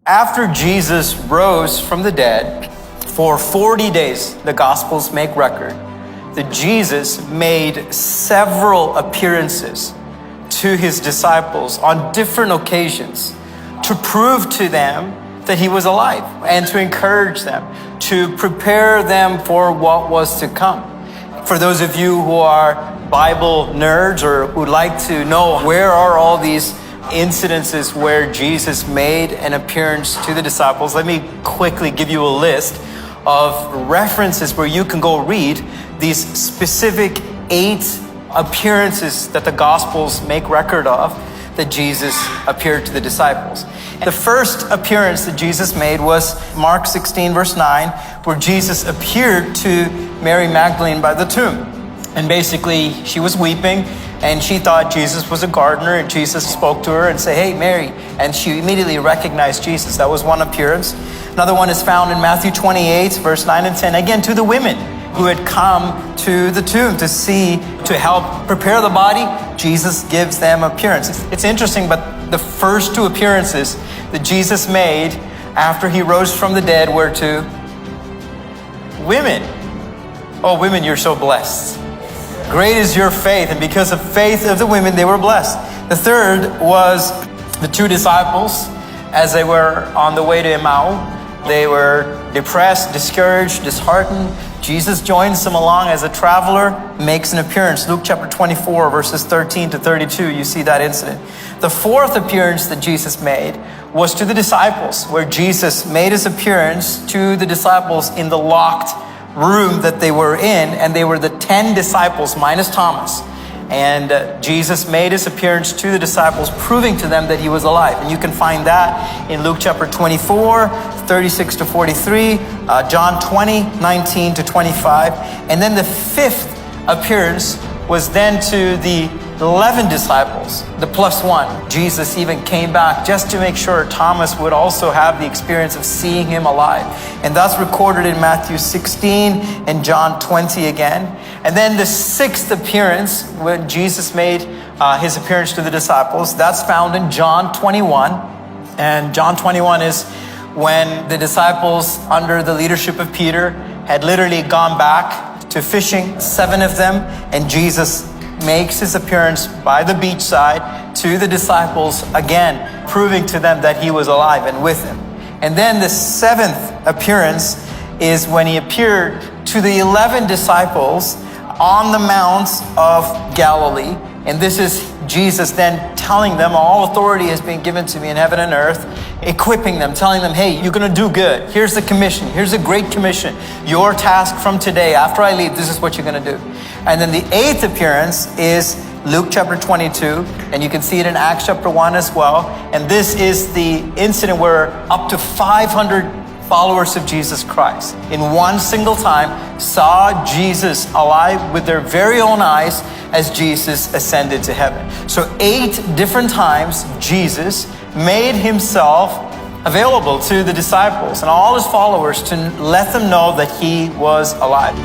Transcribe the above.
After Jesus rose from the dead, for 40 days, the Gospels make record that Jesus made several appearances to his disciples on different occasions to prove to them that he was alive and to encourage them, to prepare them for what was to come. For those of you who are Bible nerds or who'd like to know where are all these incidences where Jesus made an appearance to the disciples, let me quickly give you a list of references where you can go read these specific 8 appearances that the Gospels make record of that Jesus appeared to the disciples. The first appearance that Jesus made was Mark 16 verse 9, where Jesus appeared to Mary Magdalene by the tomb. And basically, she was weeping, and she thought Jesus was a gardener, and Jesus spoke to her and said, "Hey, Mary." And she immediately recognized Jesus. That was one appearance. Another one is found in Matthew 28, verse 9 and 10. Again, to the women who had come to the tomb to help prepare the body, Jesus gives them appearance. It's interesting, but the first 2 appearances that Jesus made after he rose from the dead were to women. Oh, women, you're so blessed. Great is your faith, and because of faith of the women, they were blessed. The third was the 2 disciples as they were on the way to Emmaus. They were depressed, discouraged, disheartened. Jesus joins them along as a traveler, makes an appearance. Luke chapter 24, verses 13 to 32, you see that incident. The fourth appearance that Jesus made was to the disciples, where Jesus made his appearance to the disciples in the locked room that they were in, and they were the 10 disciples minus Thomas. And Jesus made his appearance to the disciples, proving to them that he was alive. And you can find that in Luke chapter 24, 36 to 43, John 20, 19 to 25. And then the 5th appearance was then to the 11 disciples, the +1. Jesus even came back just to make sure Thomas would also have the experience of seeing him alive. And that's recorded in Matthew 16 and John 20 again. And then the 6th appearance, when Jesus made his appearance to the disciples, that's found in John 21. And John 21 is when the disciples, under the leadership of Peter, had literally gone back to fishing, 7 of them, and Jesus makes his appearance by the beachside to the disciples again, proving to them that he was alive and with them. And then the 7th appearance is when he appeared to the 11 disciples on the Mount of Galilee. And this is Jesus then telling them, all authority has been given to me in heaven and earth, equipping them, telling them, hey, you're going to do good. Here's the commission. Here's a great commission. Your task from today, after I leave, this is what you're going to do. And then the 8th appearance is Luke chapter 22, and you can see it in Acts chapter 1 as well. And this is the incident where up to 500 followers of Jesus Christ in one single time saw Jesus alive with their very own eyes as Jesus ascended to heaven. So 8 different times Jesus made himself available to the disciples and all his followers to let them know that he was alive.